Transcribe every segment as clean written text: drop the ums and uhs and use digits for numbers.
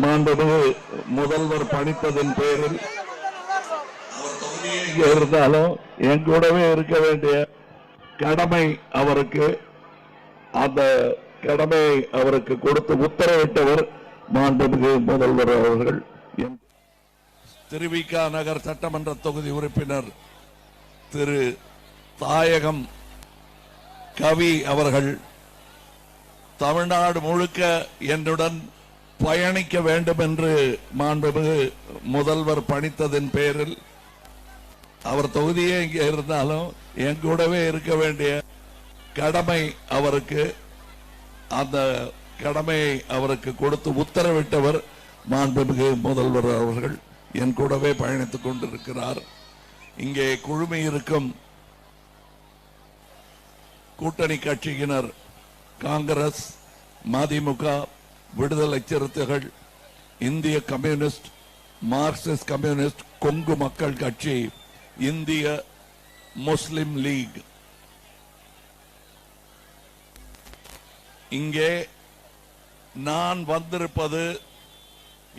மாண்புமிகு முதல்வர் பணித்ததன் பேரில் இருந்தாலும் என் கூடவே இருக்க வேண்டிய கடமை அவருக்கு, அந்த கடமையை அவருக்கு கொடுத்து உத்தரவிட்டவர் மாண்புமிகு முதல்வர் அவர்கள். திருவிக நகர் சட்டமன்ற தொகுதி உறுப்பினர் திரு தாயகம் கவி அவர்கள் தமிழ்நாடு முழுக்க என்னுடன் பயணிக்க வேண்டும் என்று மாண்புமிகு முதல்வர் பணித்ததன் பேரில் அவர் தொகுதியே இங்கே இருந்தாலும் என் கூடவே இருக்க வேண்டிய கடமை அவருக்கு, அந்த கடமையை அவருக்கு கொடுத்து உத்தரவிட்டவர் மாண்புமிகு முதல்வர் அவர்கள் என் கூடவே பயணித்துக் கொண்டிருக்கிறார். இங்கே குழுமி இருக்கும் கூட்டணி கட்சியினர் காங்கிரஸ், மதிமுக, விடுதலை சிறுத்தைகள், இந்திய கம்யூனிஸ்ட், மார்க்சிஸ்ட் கம்யூனிஸ்ட், கொங்கு மக்கள் கட்சி, இந்திய முஸ்லிம் லீக், இங்கே நான் வந்திருப்பது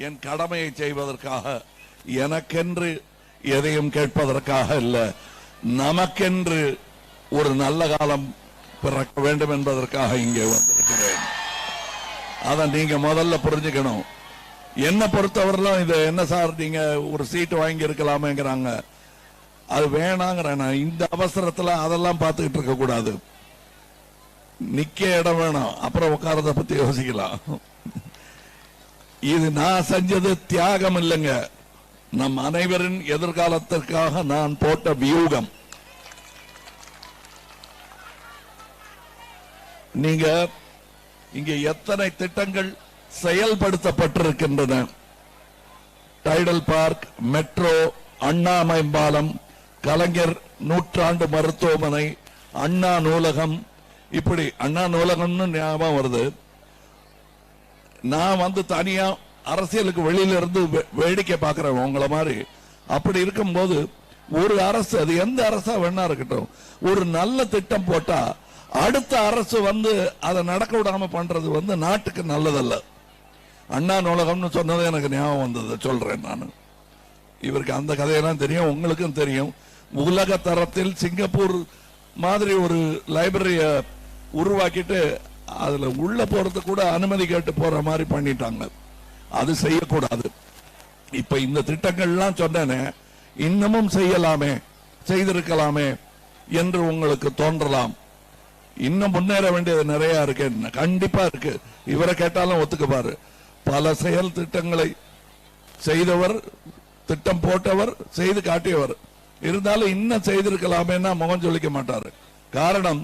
என் கடமையை செய்வதற்காக, எனக்கென்று எதையும் கேட்பதற்காக இல்ல, நமக்கென்று ஒரு நல்ல காலம் பிறக்க வேண்டும் என்பதற்காக இங்கே வந்திருக்கிறேன். அதை நீங்க முதல்ல புரிஞ்சுக்கணும். என்ன பொறுத்தவரையிலும் இது என்ன சார் நீங்க ஒரு சீட்டு வாங்கி இருக்கலாமேங்கிறாங்க, அது வேணாங்கிறேன். இந்த அவசரத்துல அதெல்லாம் பார்த்துக்கிட்டு இருக்க கூடாது. நிக்க இடம் வேணும், அப்புறம் உட்காரத பத்தி யோசிக்கலாம். இது நான் செஞ்சது தியாகம் இல்லைங்க, நம் அனைவரின் எதிர்காலத்திற்காக நான் போட்ட வியூகம். நீங்க இங்க எத்தனை திட்டங்கள் செயல்படுத்தப்பட்டிருக்கின்றன. டைடல் பார்க், மெட்ரோ, அண்ணா மேம்பாலம், கலைஞர் நூற்றாண்டு மருத்துவமனை, அண்ணா நூலகம், இப்படி அண்ணா நூலகம்னு ஞாபகம் வருது. நான் வந்து தனியா அரசியலுக்கு வெளியில இருந்து வேடிக்கை பார்க்கிறேன் உங்களை மாதிரி. அப்படி இருக்கும்போது ஒரு அரசு, அது எந்த அரசா வேணா இருக்கட்டும், ஒரு நல்ல திட்டம் போட்டா அடுத்த அரசு வந்து அதை நடக்க விடாம பண்றது வந்து நாட்டுக்கு நல்லதல்ல. அண்ணா நூலகம்னு சொன்னது எனக்கு ஞாபகம் வந்தது, சொல்றேன் நான். இவருக்கு அந்த கதையெல்லாம் தெரியும், உங்களுக்கும் தெரியும். உலக தரத்தில் சிங்கப்பூர் மாதிரி ஒரு லைப்ரரிய உருவாக்கிட்டு அதுல உள்ள போறது கூட அனுமதி கேட்டு போற மாதிரி பண்ணிட்டாங்க. அது செய்யக்கூடாது. இப்ப இந்த திட்டங்கள்லாம் சொன்னேனே, இன்னமும் செய்யலாமே, செய்திருக்கலாமே என்று உங்களுக்கு தோன்றலாம். இன்னும் முன்னேற வேண்டியது நிறைய இருக்கு, கண்டிப்பா இருக்கு. இவரை கேட்டாலும் ஒத்துக்குப்பாரு. பல செயல் திட்டங்களை செய்தவர், திட்டம் போட்டவர், செய்து காட்டியவர். இருந்தாலும் இன்னும் செய்திருக்கலாமேன்னா முகம் சொல்லிக்க மாட்டாரு. காரணம்,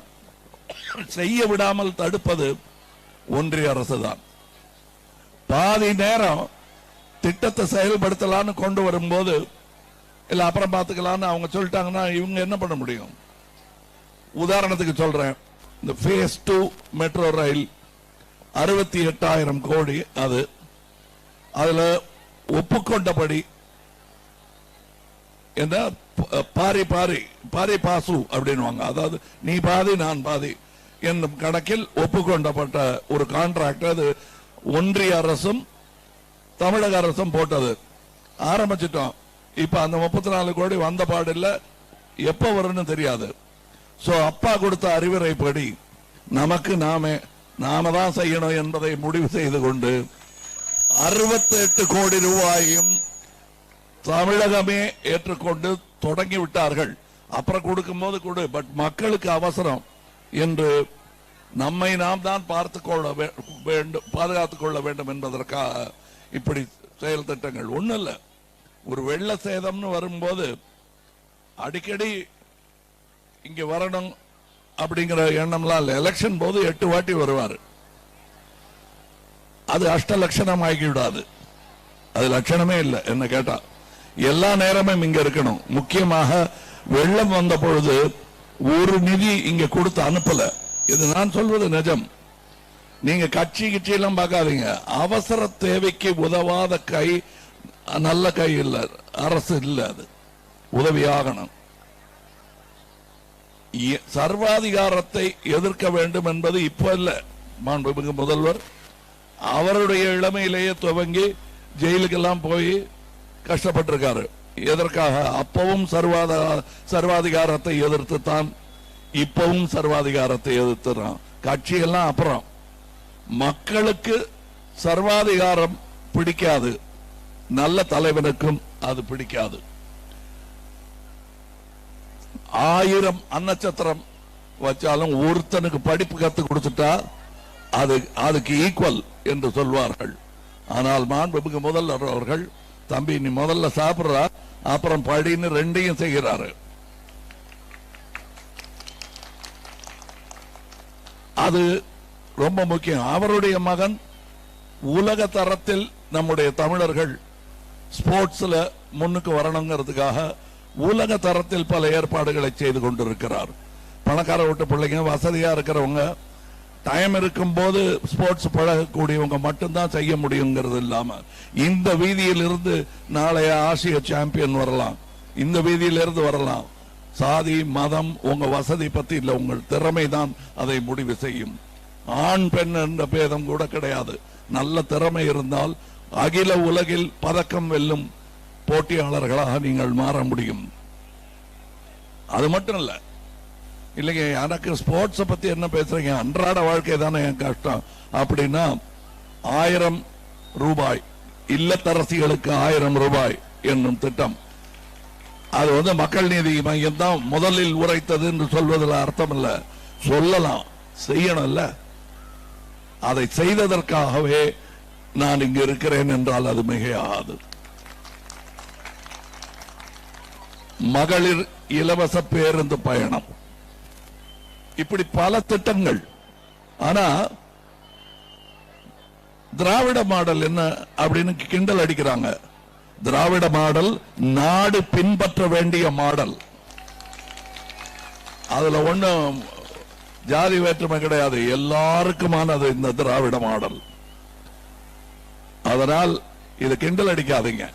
செய்ய விடாமல் தடுப்பது ஒன்றிய அரசு தான். பாதி நேரம் திட்டத்தை செயல்படுத்தலான்னு கொண்டு வரும்போது இல்ல அப்புறம் பார்த்துக்கலான்னு அவங்க சொல்லிட்டாங்கன்னா இவங்க என்ன பண்ண முடியும்? உதாரணத்துக்கு சொல்றேன், இந்த phase 2 மெட்ரோ ரயில் 68,000 கோடி. அதுல ஒப்புக்கொண்டபடி என்ன பாரி பாரி பாரி பாசு அப்படின்வாங்க, அதாவது நீ பாதி நான் பாதி என்னும் கணக்கில் ஒப்புக்கொண்டப்பட்ட ஒரு கான்ட்ராக்ட். அது ஒன்றிய அரசும் தமிழக அரசும் போட்டது. ஆரம்பிச்சிட்டோம். இப்ப அந்த 34 கோடி வந்த பாடில்ல, எப்ப வரும்னு தெரியாது. சோ அப்பா கொடுத்த அறிவுரைப்படி நமக்கு நாம தான் செய்யணும் என்பதை முடிவு செய்து கொண்டு 68 கோடி ரூபாயும் தமிழகமே ஏற்றுக்கொண்டு தொடங்கி விட்டார்கள். அப்புறம் கொடுக்கும் போது கொடு, பட் மக்களுக்கு அவசரம் என்று நம்மை நாம் தான் பார்த்துக் கொள்ள வேண்டும், பாதுகாத்துக் கொள்ள வேண்டும் என்பதற்காக இப்படி செயல் திட்டங்கள். ஒண்ணு இல்ல, ஒரு வெள்ள சேதம்னு வரும்போது அடிக்கடி இங்க வரணும் அப்படிங்கிற எண்ணம்லாம் இல்ல. எலெக்ஷன் போது 8 வாட்டி வருவாரு. அது அஷ்ட லட்சணம் ஆகிவிடாது, அது லட்சணமே இல்லை. என்ன கேட்டா எல்லா நேரமும் இங்க இருக்கணும். முக்கியமாக வெள்ளம் வந்த பொழுது ஒரு நிதி இங்க கொடுத்து அனுப்பல. இது நான் சொல்வது நிஜம். நீங்க கட்சி எல்லாம் பார்க்காதீங்க. அவசர தேவைக்கு உதவாத கை நல்ல கை இல்ல, அரசு இல்ல, அது உதவியாகணும். சர்வாதிகாரத்தை எதிர்க்க வேண்டும் என்பது இப்ப இல்ல. மாண்புமிகு முதல்வர் அவருடைய இளமையிலேயே துவங்கி ஜெயிலுக்கெல்லாம் போய் கஷ்டப்பட்டிருக்காரு. எதற்காக? அப்பவும் சர்வாதிகாரத்தை எதிர்த்து தான், இப்பவும் சர்வாதிகாரத்தை எதிர்த்துறான். கட்சியெல்லாம் அப்புறம், மக்களுக்கு சர்வாதிகாரம் பிடிக்காது, நல்ல தலைவனுக்கும் அது பிடிக்காது. 1000 அன்னச்சத்திரம் வச்சாலும் ஒருத்தனுக்கு படிப்பு கத்து கொடுத்துட்டா அதுக்கு ஈக்குவல் என்று சொல்வார்கள். ஆனால் மாண்புமிகு முதல்வர் அவர்கள், தம்பி நீ முதல்ல சாப்பிடுறா அப்புறம் படின்னு ரெண்டையும் செய்கிறாரு. அது ரொம்ப முக்கியம். அவருடைய மகன் உலக தரத்தில் நம்முடைய தமிழர்கள் ஸ்போர்ட்ஸ்ல முன்னுக்கு வரணுங்கிறதுக்காக உலக தரத்தில் பல ஏற்பாடுகளை செய்து கொண்டிருக்கிறார். பணக்கார வீட்டு பிள்ளைங்க, வசதியா இருக்கிறவங்க, டைம் இருக்கும் போது ஸ்போர்ட்ஸ் பழகக்கூடியவங்க மட்டும்தான் செய்ய முடியுங்கிறது இல்லாம, இந்த வீதியில் இருந்து நாளைய ஆசிய சாம்பியன் வரலாம், இந்த வீதியில இருந்து வரலாம். சாதி மதம் உங்க வசதி பத்தி இல்ல, உங்கள் திறமை தான் அதை முடிவு செய்யும். ஆண் பெண் என்ற பேதம் கூட கிடையாது. நல்ல திறமை இருந்தால் அகில உலகில் பதக்கம் வெல்லும் போட்டியாளர்களாக நீங்கள் மாற முடியும். அது மட்டும் இல்ல, இல்லைங்க எனக்கு ஸ்போர்ட்ஸ் பத்தி என்ன பேசுறீங்க, அன்றாட வாழ்க்கை தானே என் கஷ்டம் அப்படின்னா 1000 ரூபாய் இல்லத்தரசிகளுக்கு 1000 ரூபாய் என்னும் திட்டம், அது மக்கள் நீதி மையம் தான் முதலில் உரைத்தது என்று சொல்வதில் அர்த்தம் இல்ல. சொல்லலாம், செய்யணும்ல. அதை செய்ததற்காகவே நான் இங்கு இருக்கிறேன் என்றால் அது மிகையாகாது. மகளிர் இலவச பேருந்து பயணம், இப்படி பல திட்டங்கள். ஆனா திராவிட மாடல் என்ன அப்படின்னு கிண்டல் அடிக்கிறாங்க. திராவிட மாடல் நாடு பின்பற்ற வேண்டிய மாடல். அதுல ஒண்ணும் ஜாதி வேற்றுமை கிடையாது, எல்லாருக்குமானது இந்த திராவிட மாடல். அதனால் இது கிண்டல் அடிக்காதீங்க.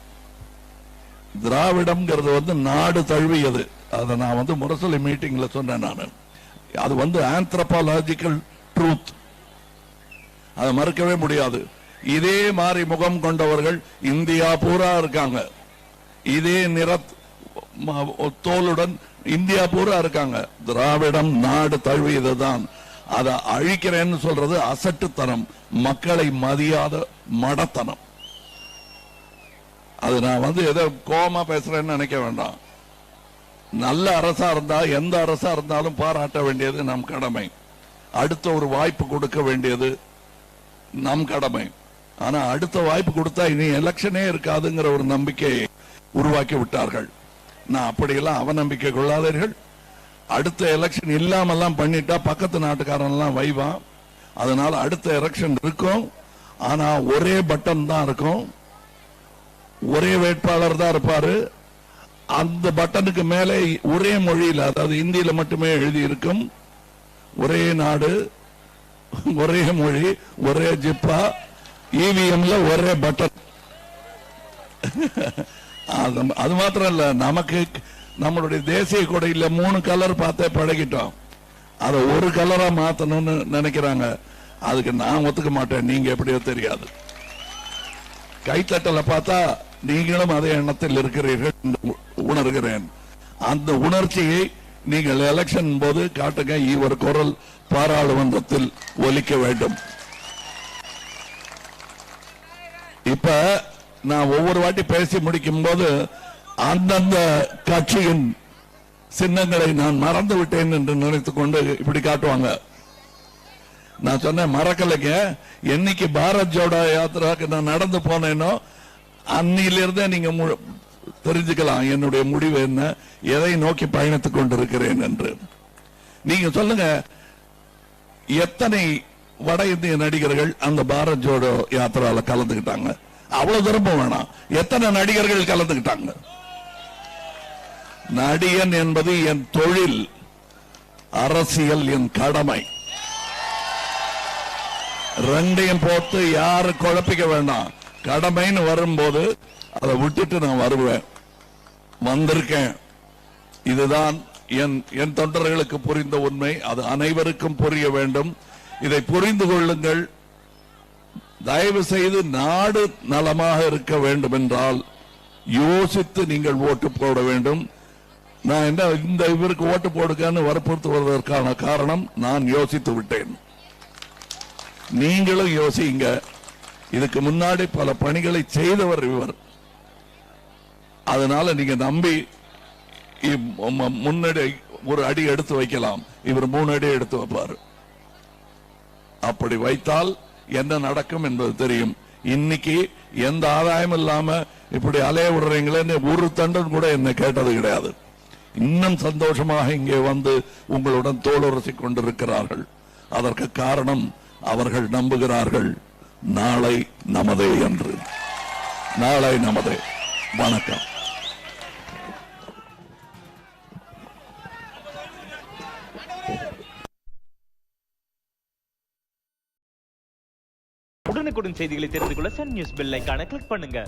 திராவிடம்ங்கிறது நாடு தழுவியது. அதை நான் முரசொலி மீட்டிங்ல சொன்னேன். நான் அது ஆந்த்ரோபாலஜிக்கல் ட்ரூத், அதை மறுக்கவே முடியாது. இதே மாதிரி முகம் கொண்டவர்கள் இந்தியா பூரா இருக்காங்க, இதே நிற தோலுடன் இந்தியா பூரா இருக்காங்க. திராவிடம் நாடு தழுவியதுதான். அதை அழிக்கிறேன்னு சொல்றது அசட்டுத்தனம், மக்களை மதியாத மடத்தனம். அது நான் ஏதோ கோபமா பேசுறேன்னு நினைக்க வேண்டாம். நல்ல அரசா இருந்தா, எந்த அரசா இருந்தாலும் பாராட்ட வேண்டியது நம் கடமை. அடுத்த ஒரு வாய்ப்பு கொடுக்க வேண்டியது நம் கடமை. ஆனா அடுத்த வாய்ப்பு கொடுத்தா இனி எலெக்ஷனே இருக்காதுங்கிற ஒரு நம்பிக்கையை உருவாக்கி விட்டார்கள். நான் அப்படியெல்லாம் அவநம்பிக்கை கொள்ளாதீர்கள். அடுத்த எலெக்ஷன் இல்லாமல்லாம் பண்ணிட்டா பக்கத்து நாட்டுக்காரன் எல்லாம் வைவான். அதனால அடுத்த எலெக்ஷன் இருக்கும். ஆனா ஒரே பட்டன் தான் இருக்கும், ஒரே வேட்பாளர் தான் இருப்பாரு. அந்த பட்டனுக்கு மேலே ஒரே மொழியில், அதாவது இந்தியில மட்டுமே எழுதி இருக்கும், ஒரே நாடு, ஒரே மொழி, ஒரே ஜிப்பா, இவிஎம்ல ஒரே பட்டன். அது மாத்திரம் இல்ல, நமக்கு நம்மளுடைய தேசிய கொடையில 3 கலர் பார்த்தே பழகிட்டோம். அதை ஒரு கலரா மாத்தணும்னு நினைக்கிறாங்க. அதுக்கு நான் ஒத்துக்க மாட்டேன். நீங்க எப்படியோ தெரியாது. கைத்தட்டல பார்த்தா நீங்களும் அதே எண்ணத்தில் இருக்கிறீர்கள் உணர்கிறேன். அந்த உணர்ச்சியை நீங்கள் எலெக்ஷன் போது காட்டுங்க. இவர் குரல் பாராளுமன்றத்தில் ஒலிக்க வேண்டும். இப்ப நான் ஒவ்வொரு வாட்டி பேசி முடிக்கும் போது அந்தந்த கட்சியின் சின்னங்களை நான் மறந்து விட்டேன் என்று நினைத்துக் கொண்டு இப்படி காட்டுவாங்க. நான் சொன்னேன், மறக்கலைங்க. என்னைக்கு பாரத் ஜோடோ யாத்திராக்கு நான் நடந்து போனேனோ அன்னிலிருந்தே நீங்க தெரிஞ்சுக்கலாம் என்னுடைய முடிவு என்ன, எதை நோக்கி பயணித்துக் கொண்டிருக்கிறேன் என்று. நீங்க சொல்லுங்க, எத்தனை வட இந்திய நடிகர்கள் அந்த பாரத் ஜோடோ யாத்திரால கலந்துகிட்டாங்க? அவ்வளவு தூரம் வேணாம், எத்தனை நடிகர்கள் கலந்துகிட்டாங்க? நடிகன் என்பது என் தொழில், அரசியல் என் கடமை. ரெண்டையும் போட்டு யாரு குழப்பிக்க வேண்டாம். கடமைன்னு வரும்போது அதை விட்டுட்டு நான் வருவேன், வந்திருக்கேன். இதுதான் என் தொண்டர்களுக்கு புரிந்த உண்மை. அது அனைவருக்கும் புரிய வேண்டும். இதை புரிந்து கொள்ளுங்கள். தயவு செய்து நாடு நலமாக இருக்க வேண்டும் என்றால் யோசித்து நீங்கள் ஓட்டு போட வேண்டும். நான் என்ன இந்த இவருக்கு ஓட்டு போடுங்கன்னு வற்புறுத்துவதற்கான காரணம் நான் யோசித்து விட்டேன். நீங்களும் யோசிங்க. இதுக்கு முன்னாடி பல பணிகளை செய்தவர் இவர். அதனால நீங்க நம்பி முன்னாடி ஒரு அடி எடுத்து வைக்கலாம். இவர் 3 அடி எடுத்து வைப்பார். அப்படி வைத்தால் என்ன நடக்கும் என்பது தெரியும். இன்னைக்கு எந்த ஆதாயம் இல்லாம இப்படி அலைய விடுறீங்களேன்னு ஒரு தண்டன் கூட என்ன கேட்டது கிடையாது. இன்னும் சந்தோஷமாக இங்கே வந்து உங்களுடன் தோளுரசி கொண்டிருக்கிறார்கள். அதற்கு காரணம் அவர்கள் நம்புகிறார்கள் நாளை நமதே என்று. நாளை நமதே. வணக்கம். உடனுக்குடன் செய்திகளை தெரிந்து கொள்ள சன் நியூஸ் பெல் ஐகானை கிளிக் பண்ணுங்க.